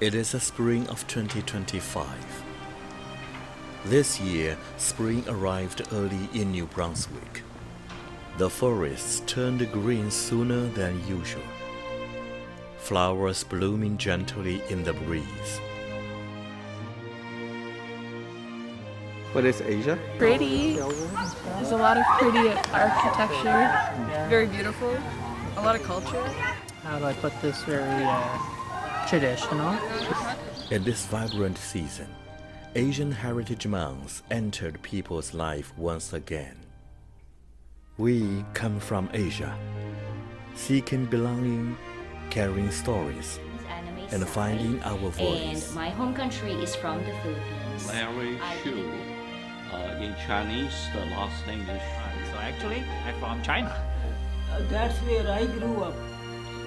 It is the spring of 2025. This year, spring arrived early in New Brunswick. The forests turned green sooner than usual, flowers blooming gently in the breeze. What is Asia? Pretty. There's a lot of pretty architecture, very beautiful, a lot of culture. How do I put this? Very traditional. In this vibrant season, Asian heritage months entered people's life once again. We come from Asia, seeking belonging, carrying stories, and finding our voice. And my home country is from the Philippines. Larry Shu. In Chinese, the last name is Shu. So actually, I'm from China. That's where I grew up.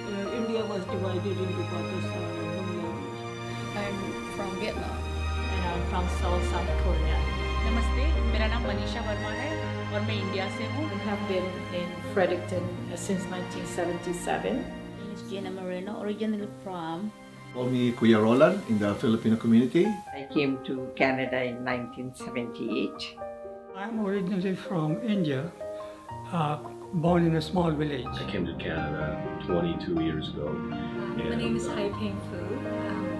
India was divided into Pakistan and Bangladesh. I'm from Vietnam. And I'm from Seoul, South Korea. नमस्ते, मेरा नाम मनीषा वर्मा है और मैं India से हूँ. I have been in Fredericton since 1977. It's Gina Moreno, originally from. Call me Kuya Roland in the Filipino community. I came to Canada in 1978. I'm originally from India, born in a small village. I came to Canada 22 years ago. My name is Hai Peng Fu.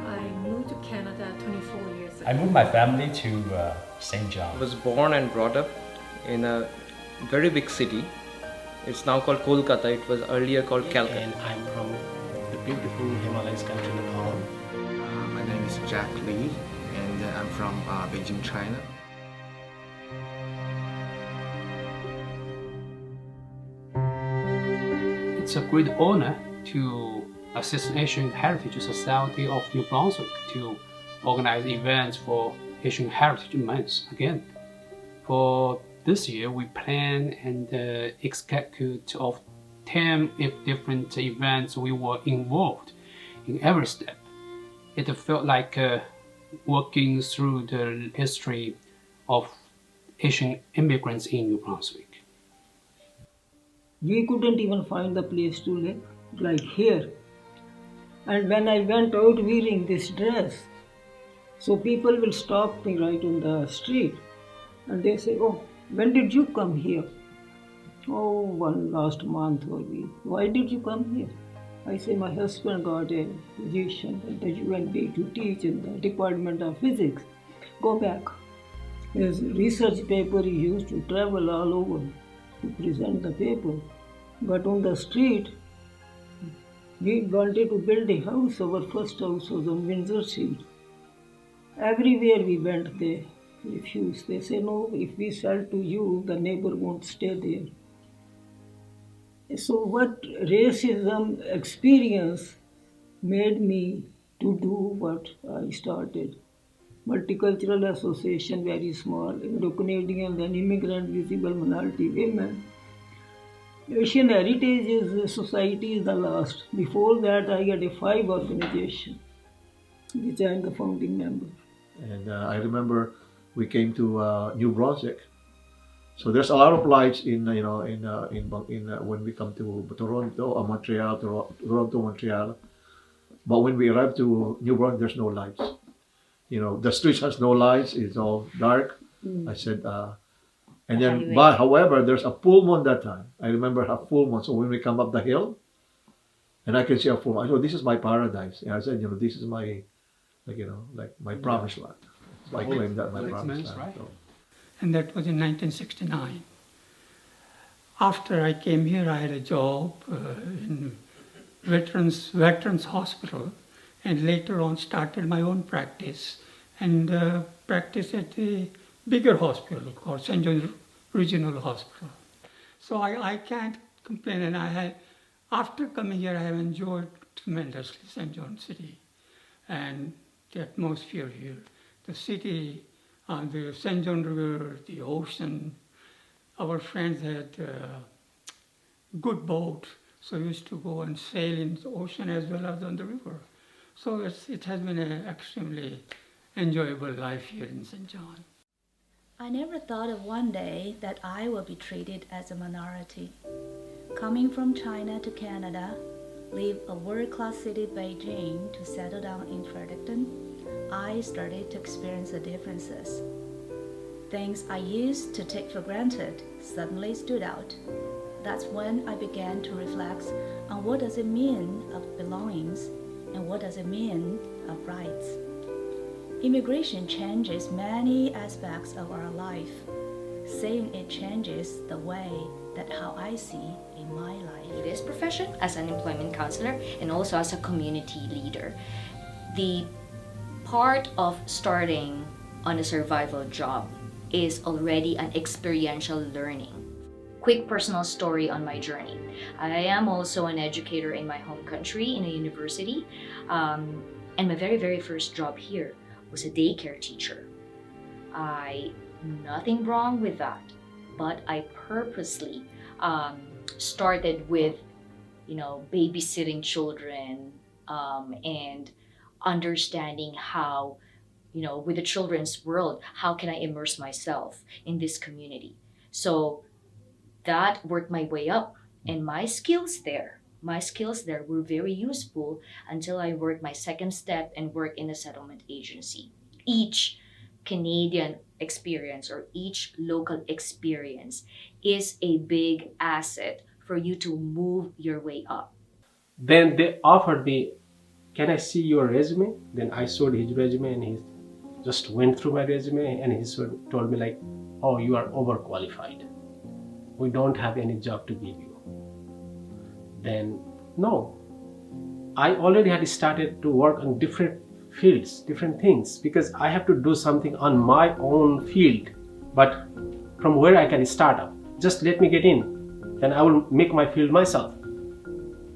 I moved to Canada 24 years ago. I moved my family to St. John. I was born and brought up in a very big city. It's now called Kolkata. It was earlier called Calcutta. And I'm from the beautiful Himalayas country, Nepal. My name is Jack Lee, and I'm from Beijing, China. It's a great honor to assist Asian Heritage Society of New Brunswick to organize events for Asian Heritage Month again. For this year, we plan and execute of 10 different events. We were involved in every step. It felt like walking through the history of Asian immigrants in New Brunswick. We couldn't even find the place to live, like here. And when I went out wearing this dress, so people will stop me right on the street and they say, "Oh, when did you come here?" "Oh, one last month or week." "Why did you come here?" I say, "My husband got a position at the UNB to teach in the Department of Physics. Go back." His research paper he used to travel all over to present the paper. But on the street, we wanted to build a house. Our first house was on Windsor Street. Everywhere we went, they refused. They say, "No, if we sell to you, the neighbor won't stay there." So what racism experience made me to do what I started. Multicultural Association, very small, Indo-Canadian, then immigrant, visible minority women. Asian Heritage Society is the last. Before that, I had a 5 organization, which I am the founding member. And I remember we came to New Brunswick. So there's a lot of lights in when we come to Toronto or Montreal, Toronto, Montreal. But when we arrive to New Brunswick, there's no lights. The streets has no lights. It's all dark. I said, and then, but however, there's a full moon that time. I remember a full moon. So when we come up the hill, and I can see a full moon, I said, "This is my paradise." And I said, "This is my, like my promised land." So I claim that my promised land. Right? So. And that was in 1969. After I came here, I had a job in Veterans Hospital, and later on started my own practice and practiced at a bigger hospital called St. John's Regional Hospital. So I can't complain, and after coming here, I have enjoyed tremendously St. John City and the atmosphere here. The city, the St. John River, the ocean. Our friends had good boat, so we used to go and sail in the ocean as well as on the river. So it has been an extremely enjoyable life here in St. John. I never thought of one day that I will be treated as a minority. Coming from China to Canada, leave a world-class city, Beijing, to settle down in Fredericton, I started to experience the differences. Things I used to take for granted suddenly stood out. That's when I began to reflect on what does it mean of belongings and what does it mean of rights. Immigration changes many aspects of our life. Saying it changes the way that how I see in my life. This profession as an employment counselor and also as a community leader. The part of starting on a survival job is already an experiential learning. Quick personal story on my journey. I am also an educator in my home country in a university, and my very first job here was a daycare teacher. Nothing wrong with that, but I purposely started with, babysitting children and understanding how, with the children's world, how can I immerse myself in this community? So that worked my way up, and my skills there were very useful until I worked my second step and worked in a settlement agency. Each Canadian experience or each local experience is a big asset for you to move your way up. Then they offered me, can I see your resume? Then I showed his resume and he just went through my resume and he told me like, oh, you are overqualified. We don't have any job to give you. Then no, I already had started to work on different fields, different things, because I have to do something on my own field, but from where I can start up. Just let me get in, then I will make my field myself.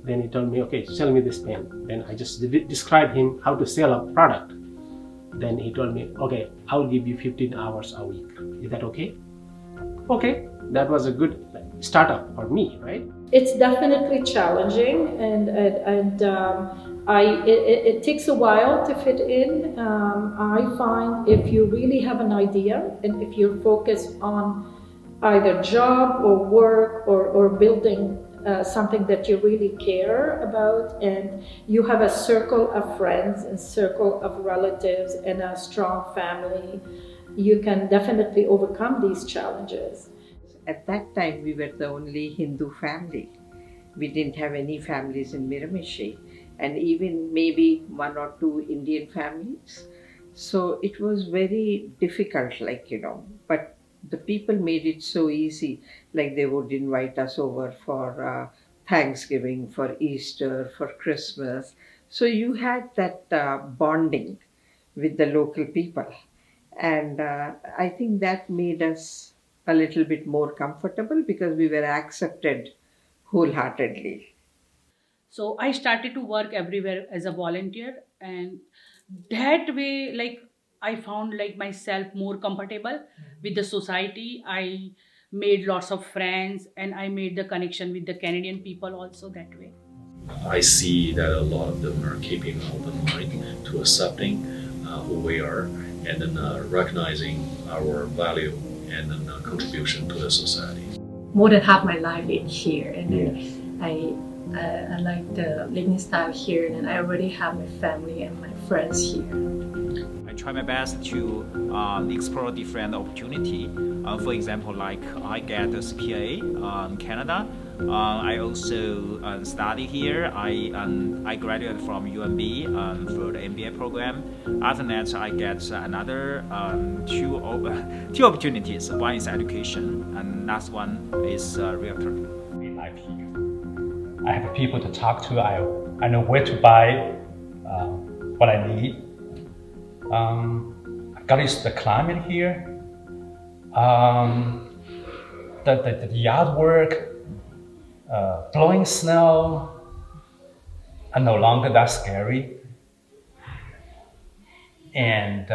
Then he told me, okay, sell me this pen. Then I just described him how to sell a product. Then he told me, okay, I'll give you 15 hours a week. Is that okay? Okay, that was a good startup for me, right? It's definitely challenging, and it takes a while to fit in. I find if you really have an idea and if you're focused on either job or work or building something that you really care about, and you have a circle of friends and circle of relatives and a strong family, you can definitely overcome these challenges. At that time, we were the only Hindu family. We didn't have any families in Miramichi, and even maybe one or two Indian families. So it was very difficult, but the people made it so easy, like they would invite us over for Thanksgiving, for Easter, for Christmas. So you had that bonding with the local people. And I think that made us a little bit more comfortable because we were accepted wholeheartedly. So I started to work everywhere as a volunteer, and that way, I found myself more comfortable with the society. I made lots of friends, and I made the connection with the Canadian people also that way. I see that a lot of them are keeping an open mind to accepting who we are, and then recognizing our value and then contribution to the society. More than half my life is here, and I like the living style here, and I already have my family and my friends here. I try my best to explore different opportunity. For example, like I get a CPA in Canada. I also study here. I graduated from UNB for the MBA program. After that, I get another two opportunities. One is education, and last one is realtor. In life here, I have people to talk to. I know where to buy what I need. I got used to the climate here. The yard work. Blowing snow are no longer that scary, and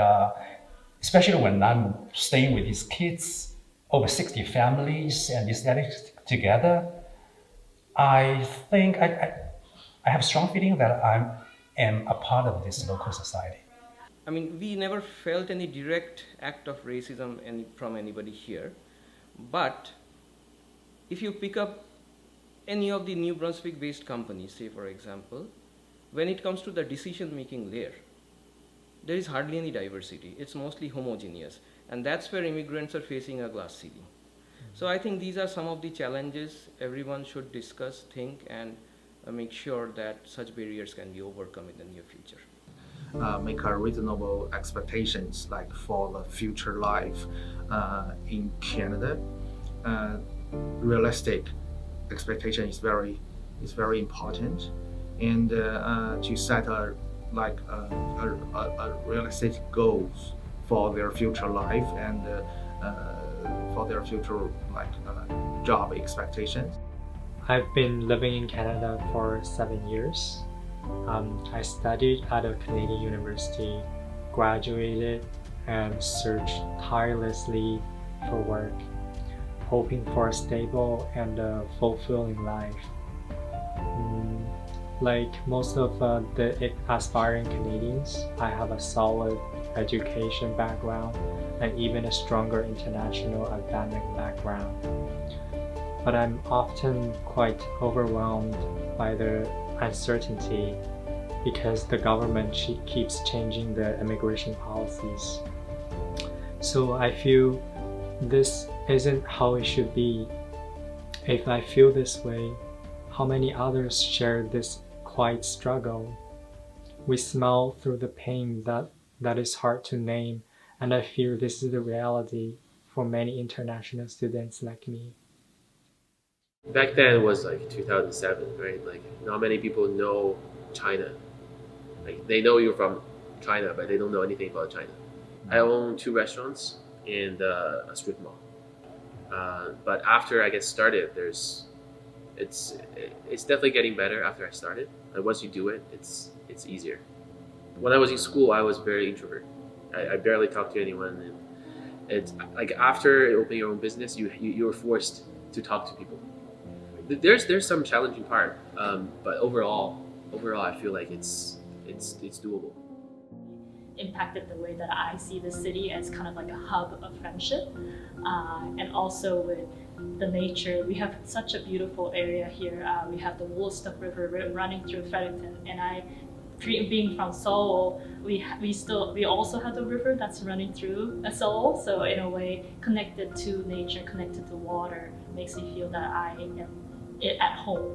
especially when I'm staying with these kids, over 60 families, and these adults together, I think I have a strong feeling that I am a part of this local society. I mean, we never felt any direct act of racism from anybody here, but if you pick up any of the New Brunswick based companies, say for example, when it comes to the decision making layer, there is hardly any diversity. It's mostly homogeneous, and that's where immigrants are facing a glass ceiling. So I think these are some of the challenges everyone should discuss, think, and make sure that such barriers can be overcome in the near future. Make a reasonable expectations like for the future life in Canada. Realistic expectation is very important, and to set a realistic goals for their future life and for their future job expectations. I've been living in Canada for 7 years. I studied at a Canadian university, graduated, and searched tirelessly for work, hoping for a stable and fulfilling life. Like most of the aspiring Canadians, I have a solid education background and even a stronger international academic background. But I'm often quite overwhelmed by the uncertainty because the government keeps changing the immigration policies. So I feel this isn't how it should be. If I feel this way, how many others share this quiet struggle? We smile through the pain that is hard to name, and I fear this is the reality for many international students like me. Back then it was like 2007, right? Like not many people know China. Like they know you're from China, but they don't know anything about China. I own 2 restaurants and a strip mall. But after I get started, it's definitely getting better after I started. And once you do it, it's easier. When I was in school, I was very introvert. I barely talked to anyone, and it's like after opening your own business, you're forced to talk to people. There's some challenging part, but overall I feel like it's doable. Impacted the way that I see the city as kind of like a hub of friendship, and also with the nature. We have such a beautiful area here. We have the Woolstock River running through Fredericton, and being from Seoul, we also have the river that's running through Seoul. So in a way, connected to nature, connected to water, makes me feel that I am at home.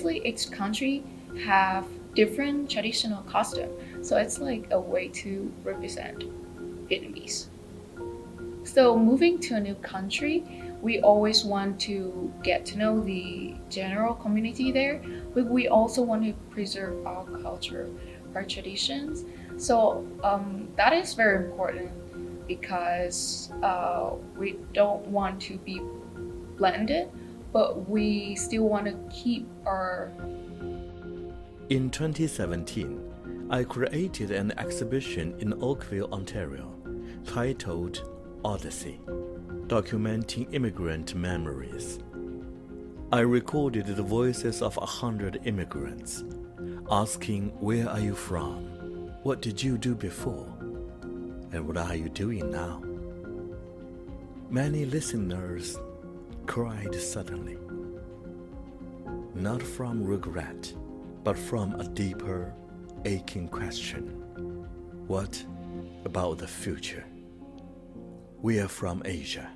Each country have different traditional costume, so it's like a way to represent Vietnamese. So moving to a new country, we always want to get to know the general community there, but we also want to preserve our culture, our traditions. So that is very important because we don't want to be blended, but we still want to keep our... In 2017, I created an exhibition in Oakville, Ontario, titled Odyssey, documenting immigrant memories. I recorded the voices of 100 immigrants, asking, where are you from? What did you do before? And what are you doing now? Many listeners cried suddenly, not from regret, but from a deeper, aching question. What about the future? We are from Asia,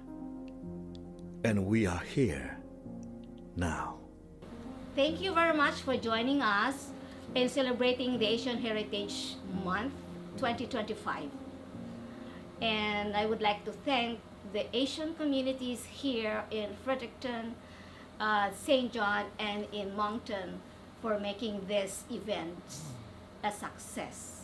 and we are here now. Thank you very much for joining us in celebrating the Asian Heritage Month 2025. And I would like to thank the Asian communities here in Fredericton, St. John, and in Moncton for making this event a success.